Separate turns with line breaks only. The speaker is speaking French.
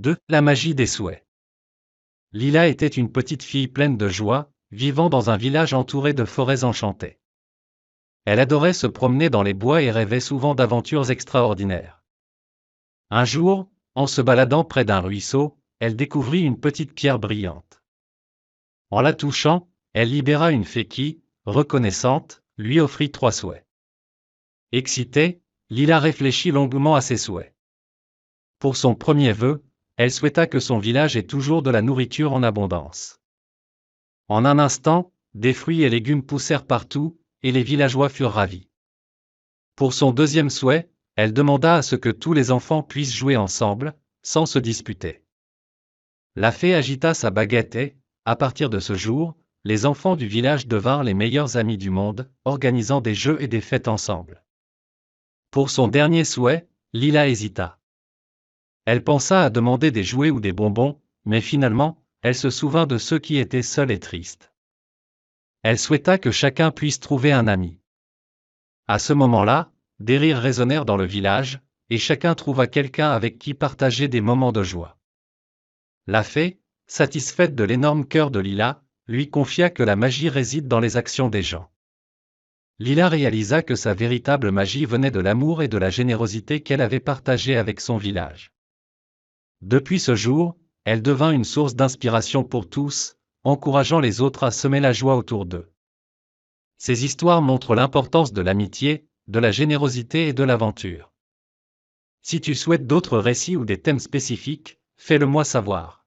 2. La magie des souhaits. Lila était une petite fille pleine de joie, vivant dans un village entouré de forêts enchantées. Elle adorait se promener dans les bois et rêvait souvent d'aventures extraordinaires. Un jour, en se baladant près d'un ruisseau, elle découvrit une petite pierre brillante. En la touchant, elle libéra une fée qui, reconnaissante, lui offrit 3 souhaits. Excitée, Lila réfléchit longuement à ses souhaits. Pour son premier vœu, elle souhaita que son village ait toujours de la nourriture en abondance. En un instant, des fruits et légumes poussèrent partout, et les villageois furent ravis. Pour son deuxième souhait, elle demanda à ce que tous les enfants puissent jouer ensemble, sans se disputer. La fée agita sa baguette et, à partir de ce jour, les enfants du village devinrent les meilleurs amis du monde, organisant des jeux et des fêtes ensemble. Pour son dernier souhait, Lila hésita. Elle pensa à demander des jouets ou des bonbons, mais finalement, elle se souvint de ceux qui étaient seuls et tristes. Elle souhaita que chacun puisse trouver un ami. À ce moment-là, des rires résonnèrent dans le village, et chacun trouva quelqu'un avec qui partager des moments de joie. La fée, satisfaite de l'énorme cœur de Lila, lui confia que la magie réside dans les actions des gens. Lila réalisa que sa véritable magie venait de l'amour et de la générosité qu'elle avait partagée avec son village. Depuis ce jour, elle devint une source d'inspiration pour tous, encourageant les autres à semer la joie autour d'eux. Ces histoires montrent l'importance de l'amitié, de la générosité et de l'aventure. Si tu souhaites d'autres récits ou des thèmes spécifiques, fais-le moi savoir.